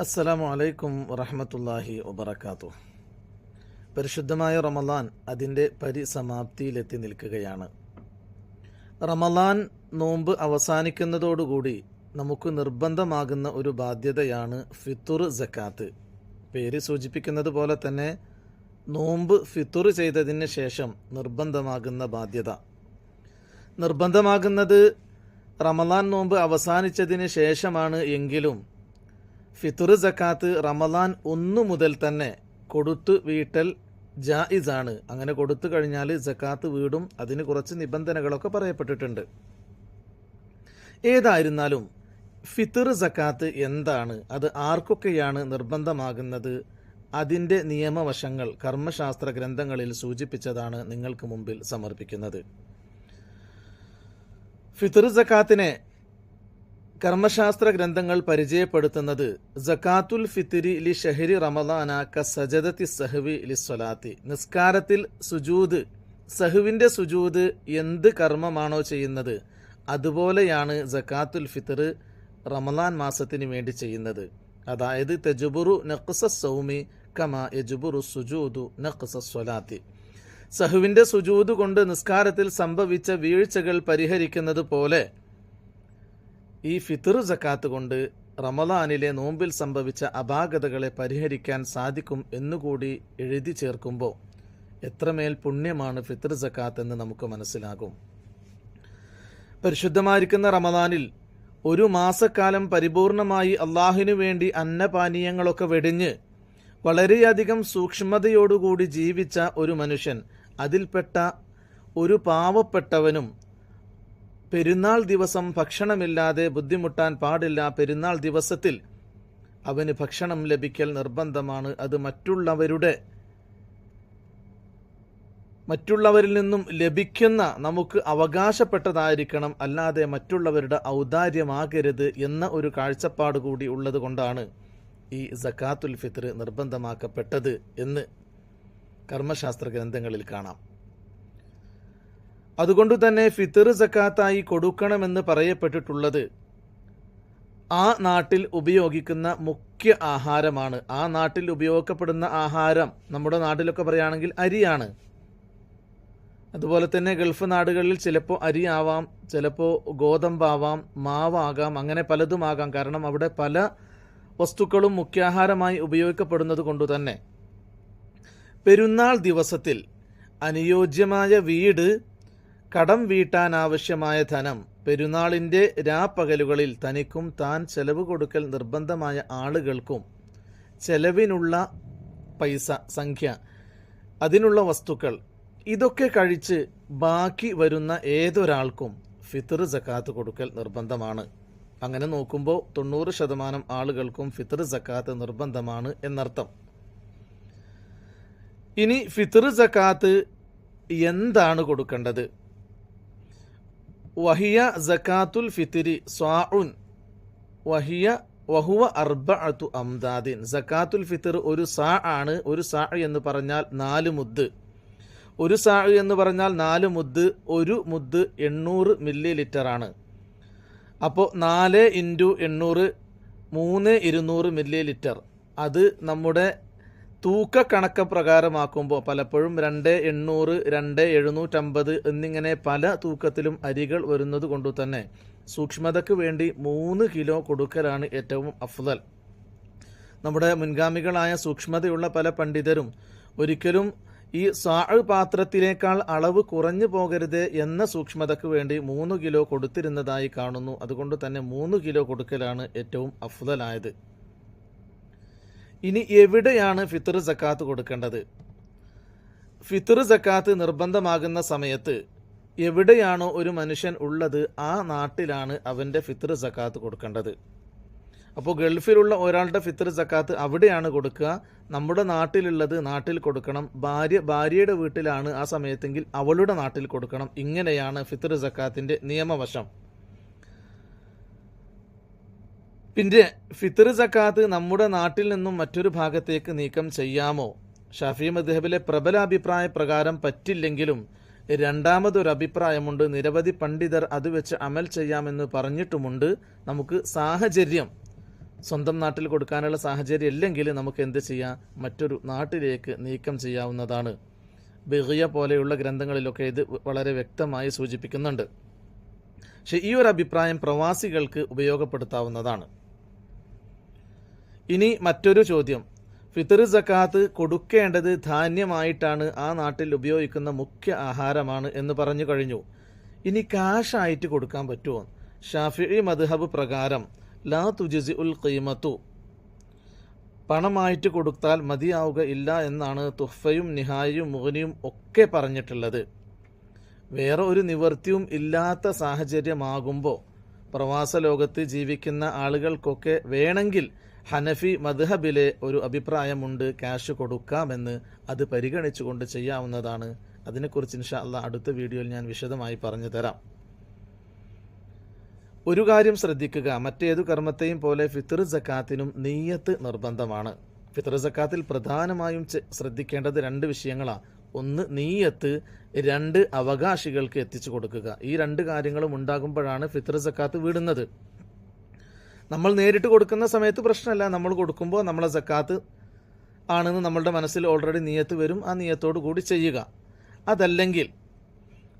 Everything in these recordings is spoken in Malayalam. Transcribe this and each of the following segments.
അസ്സലാമു അലൈക്കും വറഹ്മത്തുള്ളാഹി വബറകാതുഹു. പരിശുദ്ധമായ റമളാൻ അതിൻ്റെ പരിസമാപ്തിയിലെത്തി നിൽക്കുകയാണ്. റമളാൻ നോമ്പ് അവസാനിക്കുന്നതോടുകൂടി നമുക്ക് നിർബന്ധമാകുന്ന ഒരു ബാധ്യതയാണ് ഫിത്തുർ സക്കാത്ത്. പേര് സൂചിപ്പിക്കുന്നത് പോലെ തന്നെ നോമ്പ് ഫിത്തുർ ചെയ്തതിന് ശേഷം നിർബന്ധമാകുന്ന ബാധ്യത. നിർബന്ധമാകുന്നത് റമളാൻ നോമ്പ് അവസാനിച്ചതിന് ശേഷമാണ് എങ്കിലും ഫിത്തുർ സക്കാത്ത് റമളാൻ 1 മുതൽ തന്നെ കൊടുത്തു വീട്ടൽ ജായിസാണ്. അങ്ങനെ കൊടുത്തു കഴിഞ്ഞാൽ സക്കാത്ത് വീടും. അതിന് കുറച്ച് നിബന്ധനകളൊക്കെ പറയപ്പെട്ടിട്ടുണ്ട്. ഏതായിരുന്നാലും ഫിത്തുർ സക്കാത്ത് എന്താണ്, അത് ആർക്കൊക്കെയാണ് നിർബന്ധമാകുന്നത്, അതിൻ്റെ നിയമവശങ്ങൾ കർമ്മശാസ്ത്ര ഗ്രന്ഥങ്ങളിൽ സൂചിപ്പിച്ചതാണ് നിങ്ങൾക്ക് മുമ്പിൽ സമർപ്പിക്കുന്നത്. ഫിത്തുർ സക്കാത്തിനെ കർമ്മശാസ്ത്ര ഗ്രന്ഥങ്ങൾ പരിചയപ്പെടുത്തുന്നത് സക്കാത്തുൽ ഫിത്രി ലി ഷഹരി റമളാന ക സജദത്തി സഹവി ലി സ്വലാത്തി. നിസ്കാരത്തിൽ സുജൂദ്, സഹുവിൻ്റെ സുജൂദ് എന്ത് കർമ്മമാണോ ചെയ്യുന്നത് അതുപോലെയാണ് സക്കാത്തുൽ ഫിത്ർ റമളാൻ മാസത്തിന് വേണ്ടി ചെയ്യുന്നത്. അതായത് തജുബുറു നഖ്സ സൗമി കമാ യജുബുറു സുജൂദു നഖ്സ സ്വലാത്തി. സഹുവിൻ്റെ സുജൂദ് കൊണ്ട് നിസ്കാരത്തിൽ സംഭവിച്ച വീഴ്ചകൾ പരിഹരിക്കുന്നത് പോലെ ഈ ഫിത്തുർ സക്കാത്ത് കൊണ്ട് റമളാനിലെ നോമ്പിൽ സംഭവിച്ച അപാകതകളെ പരിഹരിക്കാൻ സാധിക്കും എന്നുകൂടി എഴുതി ചേർക്കുമ്പോൾ എത്രമേൽ പുണ്യമാണ് ഫിത്തുർ സക്കാത്ത് എന്ന് നമുക്ക് മനസ്സിലാകും. പരിശുദ്ധമായിരിക്കുന്ന റമളാനിൽ ഒരു മാസക്കാലം പരിപൂർണമായി അള്ളാഹുവിനു വേണ്ടി അന്നപാനീയങ്ങളൊക്കെ വെടിഞ്ഞ് വളരെയധികം സൂക്ഷ്മതയോടുകൂടി ജീവിച്ച ഒരു മനുഷ്യൻ, അതിൽപ്പെട്ട ഒരു പാവപ്പെട്ടവനും പെരുന്നാൾ ദിവസം ഭക്ഷണമില്ലാതെ ബുദ്ധിമുട്ടാൻ പാടില്ല. പെരുന്നാൾ ദിവസത്തിൽ അവന് ഭക്ഷണം ലഭിക്കൽ നിർബന്ധമാണ്. അത് മറ്റുള്ളവരിൽ നിന്നും ലഭിക്കുന്ന നമുക്ക് അവകാശപ്പെട്ടതായിരിക്കണം, അല്ലാതെ മറ്റുള്ളവരുടെ ഔദാര്യമാകരുത് എന്ന ഒരു കാഴ്ചപ്പാട് കൂടി ഉള്ളത് കൊണ്ടാണ് ഈ സക്കാത്തുൽ ഫിത്ർ നിർബന്ധമാക്കപ്പെട്ടത് എന്ന് കർമ്മശാസ്ത്ര ഗ്രന്ഥങ്ങളിൽ കാണാം. അതുകൊണ്ട് തന്നെ ഫിത്ർ സക്കാത്തായി കൊടുക്കണമെന്ന് പറയപ്പെട്ടിട്ടുള്ളത് ആ നാട്ടിൽ ഉപയോഗിക്കുന്ന മുഖ്യ ആഹാരമാണ്. ആ നാട്ടിൽ ഉപയോഗപ്പെടുന്ന ആഹാരം നമ്മുടെ നാട്ടിലൊക്കെ പറയുകയാണെങ്കിൽ അരിയാണ്. അതുപോലെ തന്നെ ഗൾഫ് നാടുകളിൽ ചിലപ്പോൾ അരി ആവാം, ചിലപ്പോൾ ഗോതമ്പാവാം, മാവാകാം, അങ്ങനെ പലതുമാകാം. കാരണം അവിടെ പല വസ്തുക്കളും മുഖ്യാഹാരമായി ഉപയോഗിക്കപ്പെടുന്നത് കൊണ്ട് തന്നെ പെരുന്നാൾ ദിവസത്തിൽ അനുയോജ്യമായ വീട്, കടം വീട്ടാനാവശ്യമായ ധനം, പെരുന്നാളിൻ്റെ രാപ്പകലുകളിൽ തനിക്കും താൻ ചെലവ് കൊടുക്കൽ നിർബന്ധമായ ആളുകൾക്കും ചെലവിനുള്ള പൈസ സംഖ്യ, അതിനുള്ള വസ്തുക്കൾ, ഇതൊക്കെ കഴിച്ച് ബാക്കി വരുന്ന ഏതൊരാൾക്കും ഫിത്ർ സക്കാത്ത് കൊടുക്കൽ നിർബന്ധമാണ്. അങ്ങനെ നോക്കുമ്പോൾ 90% ആളുകൾക്കും ഫിത്ർ സക്കാത്ത് നിർബന്ധമാണ് എന്നർത്ഥം. ഇനി ഫിത്ർ സക്കാത്ത് എന്താണ് കൊടുക്കേണ്ടത്? വഹിയ സക്കാത്തുൽ ഫിത്രി സ്വാഉൻ വഹുവ അർബഅതു അംദാദിൻ. സക്കാത്തുൽ ഫിത്ർ ഒരു സാ ആണ്. ഒരു സാ എന്ന് പറഞ്ഞാൽ 4 മുദ്. ഒരു സാ എന്ന് പറഞ്ഞാൽ 4 മുദ്. ഒരു മുദ് 800 മില്ലി ലിറ്റർ ആണ്. അപ്പോൾ 4 × 800 3200 മില്ലി ലിറ്റർ. അത് നമ്മുടെ തൂക്ക കണക്ക് പ്രകാരമാക്കുമ്പോൾ പലപ്പോഴും 2800, 2750 എന്നിങ്ങനെ പല തൂക്കത്തിലും അരികൾ വരുന്നത് കൊണ്ട് തന്നെ സൂക്ഷ്മതയ്ക്ക് വേണ്ടി 3 കിലോ കൊടുക്കലാണ് ഏറ്റവും അഫ്ദൽ. നമ്മുടെ മുൻഗാമികളായ സൂക്ഷ്മതയുള്ള പല പണ്ഡിതരും ഒരിക്കലും ഈ സാഅ് പാത്രത്തിനേക്കാൾ അളവ് കുറഞ്ഞു പോകരുത് എന്ന സൂക്ഷ്മതയ്ക്ക് വേണ്ടി 3 കിലോ കൊടുത്തിരുന്നതായി കാണുന്നു. അതുകൊണ്ട് തന്നെ 3 കിലോ കൊടുക്കലാണ് ഏറ്റവും അഫ്ദലായത്. ഇനി എവിടെയാണ് ഫിത്ർ സക്കാത്ത് കൊടുക്കേണ്ടത്? ഫിത്ർ സക്കാത്ത് നിർബന്ധമാകുന്ന സമയത്ത് എവിടെയാണോ ഒരു മനുഷ്യൻ ഉള്ളത് ആ നാട്ടിലാണ് അവൻ്റെ ഫിത്ർ സക്കാത്ത് കൊടുക്കേണ്ടത്. അപ്പോൾ ഗൾഫിലുള്ള ഒരാളുടെ ഫിത്ർ സക്കാത്ത് അവിടെയാണ് കൊടുക്കുക. നമ്മുടെ നാട്ടിലുള്ളത് നാട്ടിൽ കൊടുക്കണം. ഭാര്യയുടെ വീട്ടിലാണ് ആ സമയത്തെങ്കിൽ അവളുടെ നാട്ടിൽ കൊടുക്കണം. ഇങ്ങനെയാണ് ഫിത്ർ സക്കാത്തിൻ്റെ നിയമവശം. പിന്നെ ഫിത്ർ സക്കാത്ത് നമ്മുടെ നാട്ടിൽ നിന്നും മറ്റൊരു ഭാഗത്തേക്ക് നീക്കം ചെയ്യാമോ? ഷാഫി മദ്ഹബിലെ പ്രബല അഭിപ്രായ പ്രകാരം പറ്റില്ലെങ്കിലും രണ്ടാമതൊരു അഭിപ്രായമുണ്ട്. നിരവധി പണ്ഡിതർ അത് വെച്ച് അമൽ ചെയ്യാമെന്ന് പറഞ്ഞിട്ടുമുണ്ട്. നമുക്ക് സാഹചര്യം സ്വന്തം നാട്ടിൽ കൊടുക്കാനുള്ള സാഹചര്യം ഇല്ലെങ്കിൽ നമുക്ക് എന്ത് ചെയ്യാം, മറ്റൊരു നാട്ടിലേക്ക് നീക്കം ചെയ്യാവുന്നതാണ്. ബിഗ്യ പോലെയുള്ള ഗ്രന്ഥങ്ങളിലൊക്കെ ഇത് വളരെ വ്യക്തമായി സൂചിപ്പിക്കുന്നുണ്ട്. പക്ഷേ ഈ ഒരു അഭിപ്രായം പ്രവാസികൾക്ക് ഉപയോഗപ്പെടുത്താവുന്നതാണ്. ഇനി മറ്റൊരു ചോദ്യം, ഫിത്ർ സക്കാത്ത് കൊടുക്കേണ്ടത് ധാന്യമായിട്ടാണ്, ആ നാട്ടിൽ ഉപയോഗിക്കുന്ന മുഖ്യ ആഹാരമാണ് എന്ന് പറഞ്ഞു കഴിഞ്ഞു. ഇനി കാഷായിട്ട് കൊടുക്കാൻ പറ്റുമോ? ഷാഫിഈ മദ്ഹബ് പ്രകാരം ലാ തുജ്സി ഉൽ ഖീമത്തു, പണമായിട്ട് കൊടുത്താൽ മതിയാവുക ഇല്ല എന്നാണ് തുഹ്ഫയും നിഹായും മുഗ്നിയും ഒക്കെ പറഞ്ഞിട്ടുള്ളത്. വേറെ ഒരു നിവൃത്തിയും ഇല്ലാത്ത സാഹചര്യമാകുമ്പോൾ പ്രവാസ ലോകത്ത് ജീവിക്കുന്ന ആളുകൾക്കൊക്കെ വേണമെങ്കിൽ ഹനഫി മദ്ഹബിലെ ഒരു അഭിപ്രായമുണ്ട്, ക്യാഷ് കൊടുക്കാമെന്ന്. അത് പരിഗണിച്ചുകൊണ്ട് ചെയ്യാവുന്നതാണ്. അതിനെക്കുറിച്ച് ഇൻഷാ അല്ലാഹ് അടുത്ത വീഡിയോയിൽ ഞാൻ വിശദമായി പറഞ്ഞു തരാം. ഒരു കാര്യം ശ്രദ്ധിക്കുക, മറ്റേതു കർമ്മത്തെയും പോലെ ഫിത്ർ സക്കാത്തിനും നീയത്ത് നിർബന്ധമാണ്. ഫിത്ർ സക്കാത്തിൽ പ്രധാനമായും ശ്രദ്ധിക്കേണ്ടത് 2 വിഷയങ്ങളാണ്. ഒന്ന് നീയത്ത്, 2 അവകാശികൾക്ക് എത്തിച്ചു കൊടുക്കുക. ഈ 2 കാര്യങ്ങളും ഉണ്ടാകുമ്പോഴാണ് ഫിത്ർ സക്കാത്ത് വീടുന്നത്. നമ്മൾ നേരിട്ട് കൊടുക്കുന്ന സമയത്ത് പ്രശ്നമല്ല, നമ്മൾ കൊടുക്കുമ്പോൾ നമ്മളെ സക്കാത്ത് ആണെന്ന് നമ്മളുടെ മനസ്സിൽ ഓൾറെഡി നീയത്ത് വരും. ആ നീയത്തോടു കൂടി ചെയ്യുക. അതല്ലെങ്കിൽ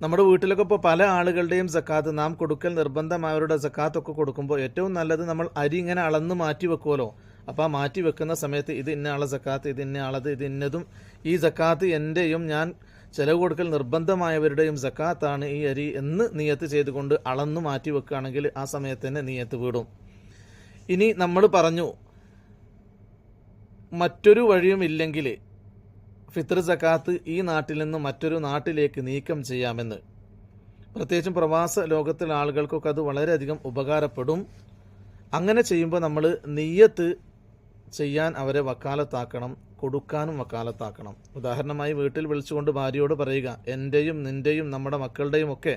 നമ്മുടെ വീട്ടിലൊക്കെ ഇപ്പോൾ പല ആളുകളുടെയും സക്കാത്ത്, നാം കൊടുക്കൽ നിർബന്ധമായവരുടെ സക്കാത്തൊക്കെ കൊടുക്കുമ്പോൾ ഏറ്റവും നല്ലത് നമ്മൾ അരി ഇങ്ങനെ അളന്ന് മാറ്റി വെക്കുമല്ലോ. അപ്പോൾ ആ മാറ്റി വെക്കുന്ന സമയത്ത് ഇത് ഇന്ന ആളെ സക്കാത്ത്, ഇത് ഇന്ന ആളത്, ഇത് ഇന്നതും, ഈ സക്കാത്ത് എൻ്റെയും ഞാൻ ചിലവ് കൊടുക്കൽ നിർബന്ധമായവരുടെയും സക്കാത്താണ് ഈ അരി എന്ന് നിയത്ത് ചെയ്തുകൊണ്ട് അളന്നു മാറ്റി വെക്കുകയാണെങ്കിൽ ആ സമയത്ത് തന്നെ നിയത്ത് വീടും. ഇനി നമ്മൾ പറഞ്ഞു മറ്റൊരു വഴിയും ഇല്ലെങ്കിൽ ഫിത്ർ സക്കാത്ത് ഈ നാട്ടിൽ നിന്ന് മറ്റൊരു നാട്ടിലേക്ക് നീക്കം ചെയ്യാമെന്ന്. പ്രത്യേകിച്ചും പ്രവാസ ലോകത്തിലെ ആളുകൾക്കൊക്കെ അത് വളരെയധികം ഉപകാരപ്പെടും. അങ്ങനെ ചെയ്യുമ്പോൾ നമ്മൾ നിയ്യത്ത് ചെയ്യാൻ അവരെ വക്കാലത്താക്കണം, കൊടുക്കാനും വക്കാലത്താക്കണം. ഉദാഹരണമായി വീട്ടിൽ വിളിച്ചുകൊണ്ട് ഭാര്യയോട് പറയുക, എൻ്റെയും നിൻ്റെയും നമ്മുടെ മക്കളുടെയും ഒക്കെ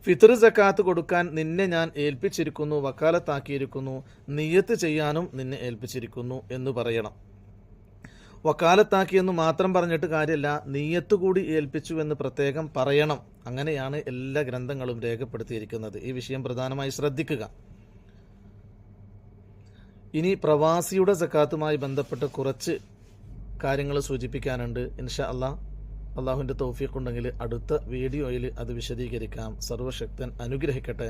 ഫിത്ർ സക്കാത്ത് കൊടുക്കാൻ നിന്നെ ഞാൻ ഏൽപ്പിച്ചിരിക്കുന്നു, വക്കാലത്താക്കിയിരിക്കുന്നു, നിയ്യത്ത് ചെയ്യാനും നിന്നെ ഏൽപ്പിച്ചിരിക്കുന്നു എന്ന് പറയണം. വക്കാലത്താക്കിയെന്ന് മാത്രം പറഞ്ഞിട്ട് കാര്യമില്ല, നിയ്യത്ത് കൂടി ഏൽപ്പിച്ചു എന്ന് പ്രത്യേകം പറയണം. അങ്ങനെയാണ് എല്ലാ ഗ്രന്ഥങ്ങളും രേഖപ്പെടുത്തിയിരിക്കുന്നത്. ഈ വിഷയം പ്രധാനമായി ശ്രദ്ധിക്കുക. ഇനി പ്രവാസിയുടെ സക്കാത്തുമായി ബന്ധപ്പെട്ട് കുറച്ച് കാര്യങ്ങൾ സൂചിപ്പിക്കാനുണ്ട്. ഇൻഷാ അല്ലാഹ്, അള്ളാഹുവിൻ്റെ തൗഫീഖ് ഉണ്ടെങ്കിൽ അടുത്ത വീഡിയോയിൽ അത് വിശദീകരിക്കാം. സർവശക്തൻ അനുഗ്രഹിക്കട്ടെ.